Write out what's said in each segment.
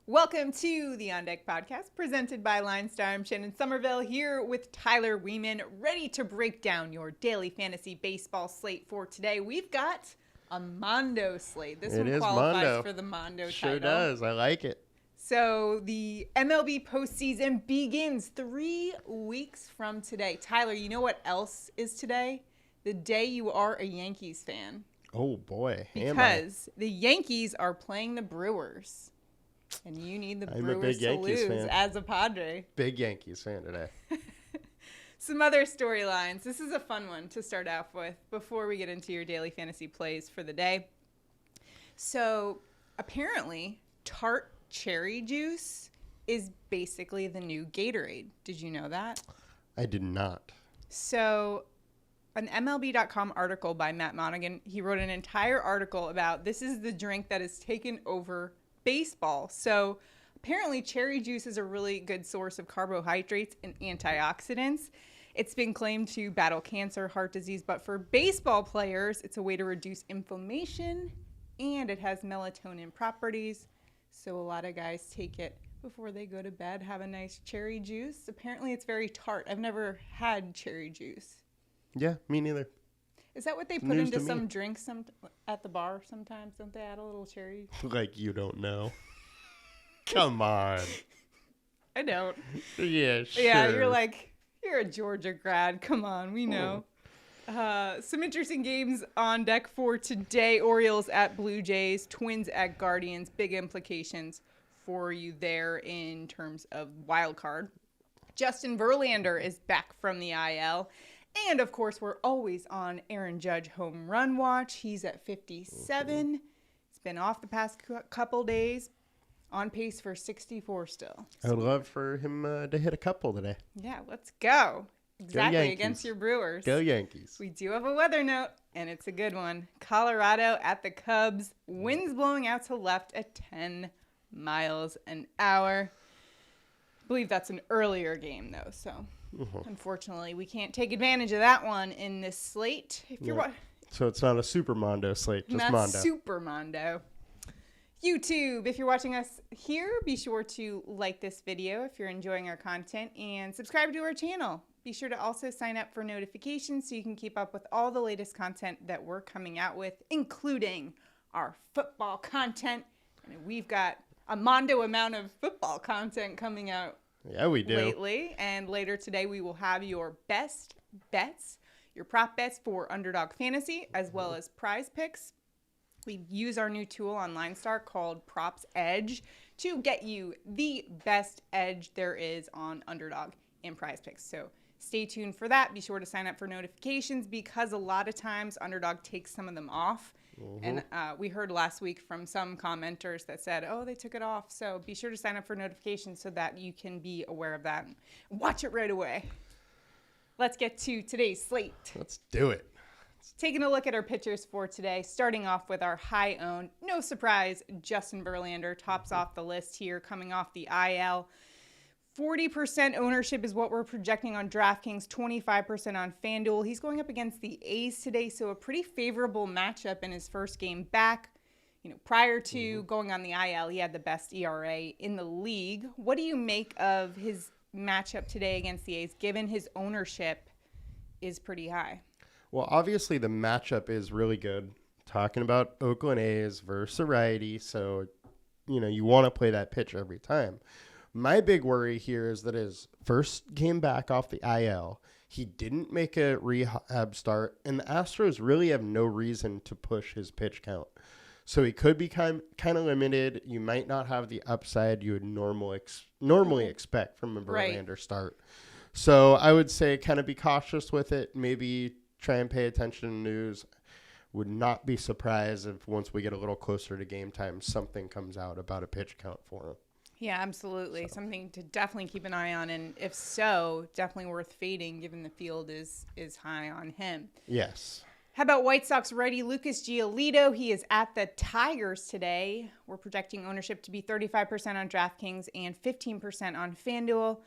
Welcome to the On Deck podcast presented by LineStar. I'm Shannon Sommerville here with Tyler Wiemann, ready to break down your daily fantasy baseball slate for today. We've got a Mondo slate. This one qualifies for the Mondo sure title. Does. I like it. So the MLB postseason begins 3 weeks from today. Tyler, you know what else is today? The day you are a Yankees fan. Oh, boy. Because the Yankees are playing the Brewers. And you need the Brewers to lose as a Padre. Big Yankees fan today. Some other storylines. This is a fun one to start off with before we get into your daily fantasy plays for the day. So apparently, tart cherry juice is basically the new Gatorade. Did you know that? I did not. So an MLB.com article by Matt Monaghan, he wrote an entire article about this is the drink that has taken over baseball. So apparently cherry juice is a really good source of carbohydrates and antioxidants. It's been claimed to battle cancer, heart disease, but for baseball players, it's a way to reduce inflammation and it has melatonin properties. So a lot of guys take it before they go to bed, have a nice cherry juice. Apparently it's very tart. I've never had cherry juice. Yeah, me neither. Is that what they put into some drinks at the bar sometimes? Don't they add a little cherry? Like you don't know. Come on. I don't. Yeah, sure. Yeah, you're a Georgia grad. Come on, we know. Some interesting games on deck for today. Orioles at Blue Jays, Twins at Guardians. Big implications for you there in terms of wild card. Justin Verlander is back from the IL. And, of course, we're always on Aaron Judge home run watch. He's at 57. He's been off the past couple days. On pace for 64 still. I would love for him to hit a couple today. Yeah, let's go. Exactly, go against your Brewers. Go Yankees. We do have a weather note, and it's a good one. Colorado at the Cubs. Winds blowing out to left at 10 miles an hour. I believe that's an earlier game, though, so... Unfortunately, we can't take advantage of that one in this slate. So it's not a Super Mondo slate, just Mondo. Not Super Mondo. YouTube, if you're watching us here, be sure to like this video if you're enjoying our content and subscribe to our channel. Be sure to also sign up for notifications so you can keep up with all the latest content that we're coming out with, including our football content. And we've got a Mondo amount of football content coming out. Yeah, we do. Lately, and later today we will have your best bets, your prop bets for Underdog Fantasy, as well as PrizePicks. We use our new tool on LineStar called Props Edge to get you the best edge there is on Underdog and PrizePicks. So stay tuned for that. Be sure to sign up for notifications because a lot of times Underdog takes some of them off. And we heard last week from some commenters that said, oh, they took it off. So be sure to sign up for notifications so that you can be aware of that. Watch it right away. Let's get to today's slate. Let's do it. Taking a look at our pitchers for today, starting off with our high-owned, no surprise, Justin Verlander tops off the list here, coming off the IL. 40% ownership is what we're projecting on DraftKings, 25% on FanDuel. He's going up against the A's today, so a pretty favorable matchup in his first game back. You know, prior to going on the IL, he had the best ERA in the league. What do you make of his matchup today against the A's, given his ownership is pretty high? Well, obviously the matchup is really good. Talking about Oakland A's versus righty, so, you want to play that pitch every time. My big worry here is that his first game back off the IL, he didn't make a rehab start, and the Astros really have no reason to push his pitch count. So he could be kind of limited. You might not have the upside you would normally expect from a Verlander start. So I would say kind of be cautious with it. Maybe try and pay attention to news. Would not be surprised if once we get a little closer to game time, something comes out about a pitch count for him. Yeah, absolutely. Something to definitely keep an eye on. And if so, definitely worth fading given the field is high on him. Yes. How about White Sox righty Lucas Giolito? He is at the Tigers today. We're projecting ownership to be 35% on DraftKings and 15% on FanDuel.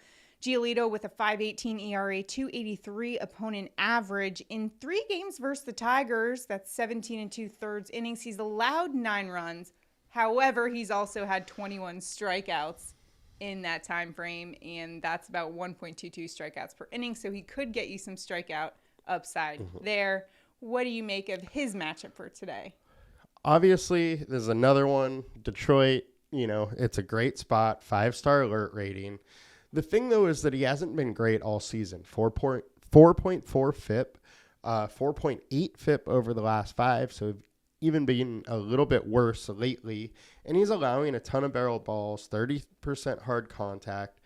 Giolito with a 5.18 ERA, 2.83 opponent average in 3 games versus the Tigers. That's 17 2/3 innings. He's allowed 9 runs, However, he's also had 21 strikeouts in that time frame, and that's about 1.22 strikeouts per inning. So he could get you some strikeout upside there. What do you make of his matchup for today? Obviously, there's another one. Detroit, it's a great spot, 5-star alert rating. The thing, though, is that he hasn't been great all season. 4.4 FIP, 4.8 FIP over the last 5, so even being a little bit worse lately. And he's allowing a ton of barrel balls, 30% hard contact.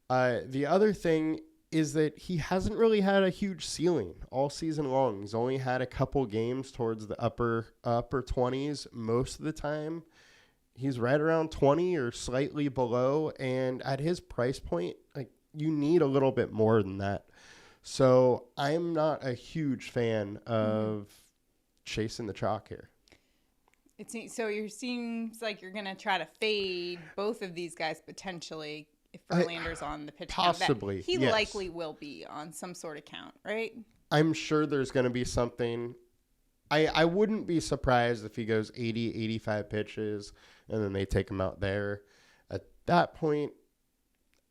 The other thing is that he hasn't really had a huge ceiling all season long. He's only had a couple games towards the upper 20s most of the time. He's right around 20 or slightly below, and at his price point, you need a little bit more than that. So I'm not a huge fan of chasing the chalk here. So it seems like you're going to try to fade both of these guys potentially if Verlander's on the pitch possibly, count. He yes. likely will be on some sort of count, right? I'm sure there's going to be something. I wouldn't be surprised if he goes 80, 85 pitches, and then they take him out there. At that point,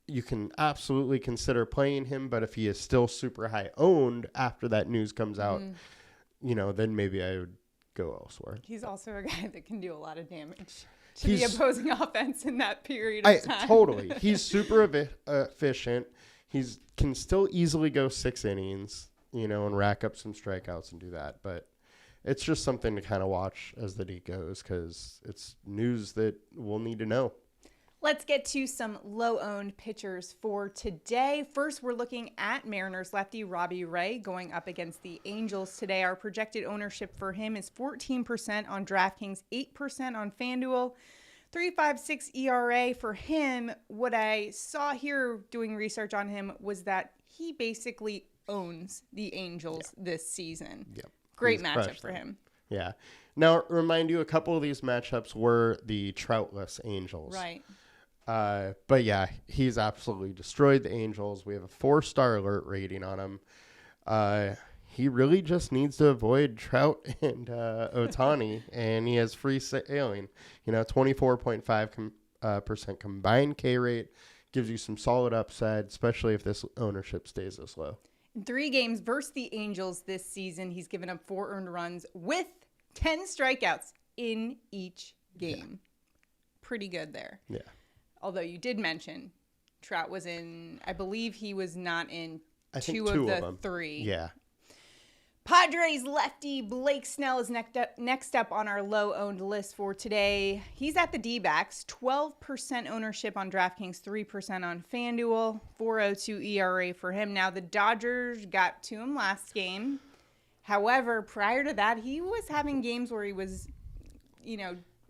you can absolutely consider playing him, but if he is still super high owned after that news comes out, then maybe I would go elsewhere. He's also a guy that can do a lot of damage to the opposing offense in that period of time. Totally. He's super efficient. He can still easily go 6 innings, and rack up some strikeouts and do that. But it's just something to kind of watch as the day goes because it's news that we'll need to know. Let's get to some low-owned pitchers for today. First, we're looking at Mariners lefty Robbie Ray going up against the Angels today. Our projected ownership for him is 14% on DraftKings, 8% on FanDuel, 3.56 ERA for him. What I saw here doing research on him was that he basically owns the Angels this season. Yep. Great matchup for him. Yeah. Now, remind you, a couple of these matchups were the Troutless Angels. Right. But yeah, he's absolutely destroyed the Angels. We have a 4-star alert rating on him. He really just needs to avoid Trout and Ohtani, and he has free sailing. 24.5% combined K rate gives you some solid upside, especially if this ownership stays this low. In 3 games versus the Angels this season, he's given up 4 earned runs with 10 strikeouts in each game. Pretty good there. Yeah. Although you did mention Trout was in, I believe he was not in two of the them. 3. Yeah. Padres lefty Blake Snell is next up on our low-owned list for today. He's at the D-backs, 12% ownership on DraftKings, 3% on FanDuel, 4.02 ERA for him. Now, the Dodgers got to him last game. However, prior to that, he was having games where he was,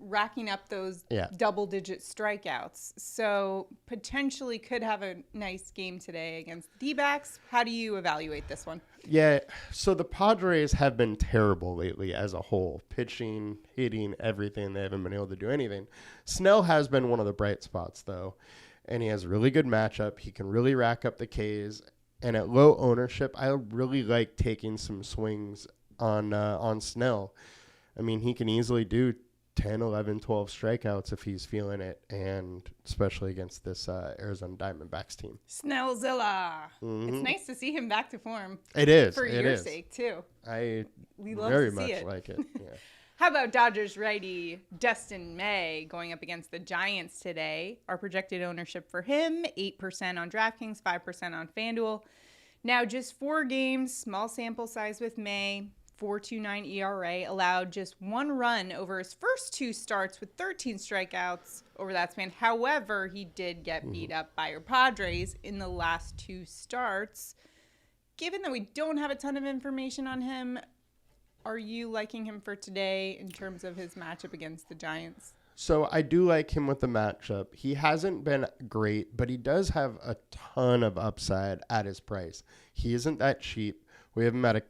racking up those double-digit strikeouts. So potentially could have a nice game today against the D-backs. How do you evaluate this one? Yeah, so the Padres have been terrible lately as a whole. Pitching, hitting, everything. They haven't been able to do anything. Snell has been one of the bright spots, though, and he has a really good matchup. He can really rack up the Ks. And at low ownership, I really like taking some swings on Snell. I mean, he can easily do 10, 11, 12 strikeouts if he's feeling it, and especially against this Arizona Diamondbacks team. Snellzilla. Mm-hmm. It's nice to see him back to form. It is. For your sake, too. We love very much like it. Yeah. How about Dodgers righty Dustin May going up against the Giants today? Our projected ownership for him, 8% on DraftKings, 5% on FanDuel. Now, just 4 games, small sample size with May. 4.29 ERA, allowed just 1 run over his first 2 starts with 13 strikeouts over that span. However, he did get beat up by your Padres in the last 2 starts. Given that we don't have a ton of information on him, are you liking him for today in terms of his matchup against the Giants? So I do like him with the matchup. He hasn't been great, but he does have a ton of upside at his price. He isn't that cheap. We have him at a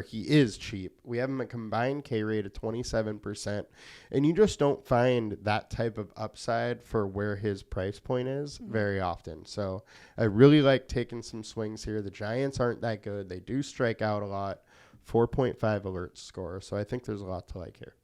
he is cheap. We have him a combined K rate of 27%, and you just don't find that type of upside for where his price point is very often. So I really like taking some swings here. The Giants aren't that good. They do strike out a lot. 4.5 alert score. So I think there's a lot to like here.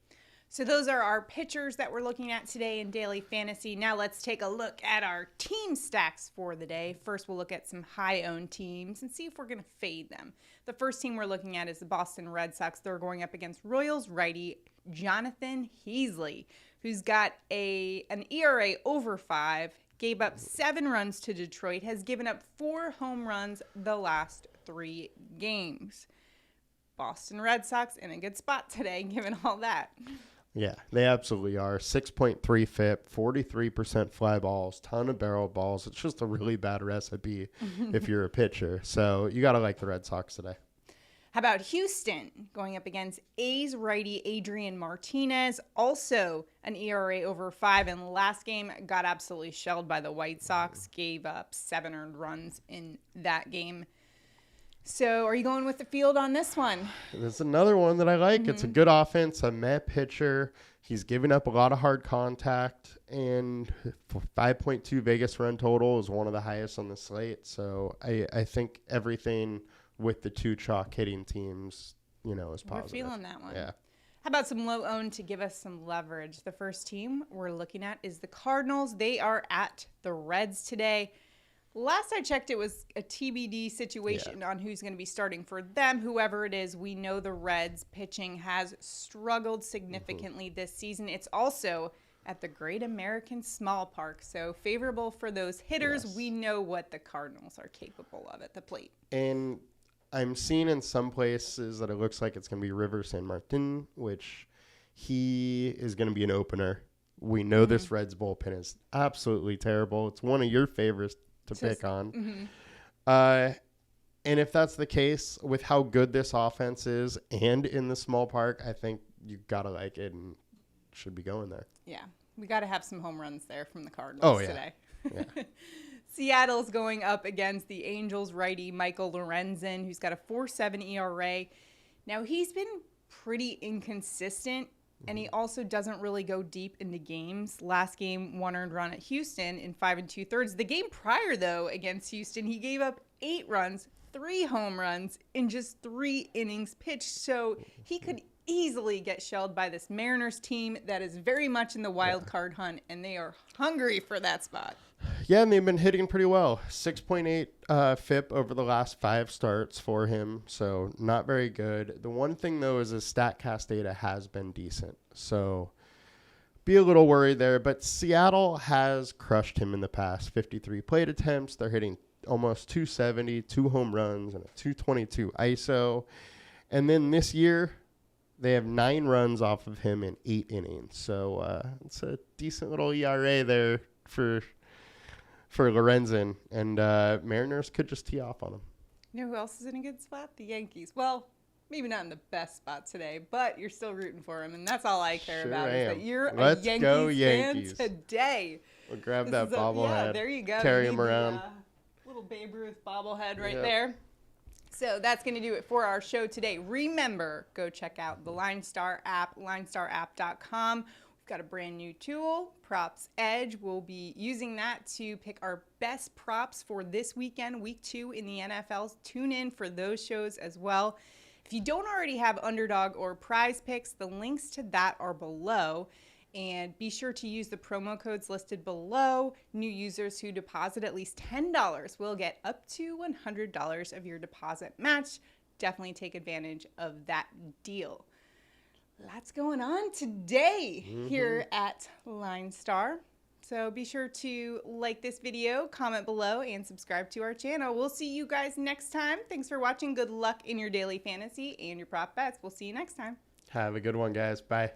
So those are our pitchers that we're looking at today in Daily Fantasy. Now let's take a look at our team stacks for the day. First, we'll look at some high-owned teams and see if we're going to fade them. The first team we're looking at is the Boston Red Sox. They're going up against Royals righty Jonathan Heasley, who's got an ERA over 5, gave up 7 runs to Detroit, has given up 4 home runs the last 3 games. Boston Red Sox in a good spot today, given all that. Yeah, they absolutely are. 6.3 FIP, 43% fly balls, ton of barrel balls. It's just a really bad recipe if you're a pitcher. So you got to like the Red Sox today. How about Houston going up against A's righty Adrian Martinez, also an ERA over 5, and last game got absolutely shelled by the White Sox, gave up 7 earned runs in that game. So are you going with the field on this one? There's another one that I like. It's a good offense, a Met pitcher. He's giving up a lot of hard contact, and 5.2 Vegas run total is one of the highest on the slate. So I think everything with the 2 chalk hitting teams, is positive. We're feeling that one. Yeah. How about some low owned to give us some leverage? The first team we're looking at is the Cardinals. They are at the Reds today. Last I checked, it was a TBD situation on who's going to be starting for them. Whoever it is, we know the Reds pitching has struggled significantly this season. It's also at the Great American Small Park, so favorable for those hitters. Yes. We know what the Cardinals are capable of at the plate. And I'm seeing in some places that it looks like it's going to be River San Martin, which he is going to be an opener. We know this Reds bullpen is absolutely terrible. It's one of your favorites to pick on. And if that's the case, with how good this offense is and in the small park, I think you got to like it and should be going there. Yeah, we got to have some home runs there from the Cardinals today. Yeah. Seattle's going up against the Angels righty Michael Lorenzen, who's got a 4.7 ERA. Now, he's been pretty inconsistent, and he also doesn't really go deep into games. Last game, 1 earned run at Houston in 5 2/3. The game prior, though, against Houston, he gave up 8 runs, 3 home runs in just 3 innings pitched. So he could easily get shelled by this Mariners team that is very much in the wild card hunt, and they are hungry for that spot. Yeah, and they've been hitting pretty well. 6.8 FIP over the last 5 starts for him, so not very good. The one thing, though, is his StatCast data has been decent, so be a little worried there. But Seattle has crushed him in the past. 53 plate attempts. They're hitting almost 270, 2 home runs, and a 222 ISO. And then this year, they have 9 runs off of him in 8 innings. So it's a decent little ERA there for Lorenzen, and Mariners could just tee off on him. You know who else is in a good spot? The Yankees. Well, maybe not in the best spot today, but you're still rooting for them, and that's all I care about is that you're Let's a Yankees go, fan Yankees. today. We'll grab This that is bobblehead. Yeah, there you go. Carry You him need the, around. little Babe Ruth bobblehead right there. So that's going to do it for our show today. Remember, go check out the LineStar app, linestarapp.com. We've got a brand new tool, Props Edge. We'll be using that to pick our best props for this weekend, week 2 in the NFL. Tune in for those shows as well. If you don't already have Underdog or PrizePicks, the links to that are below. And be sure to use the promo codes listed below. New users who deposit at least $10 will get up to $100 of your deposit match. Definitely take advantage of that deal. Lots going on today here at LineStar. So be sure to like this video, comment below, and subscribe to our channel. We'll see you guys next time. Thanks for watching. Good luck in your daily fantasy and your prop bets. We'll see you next time. Have a good one, guys. Bye.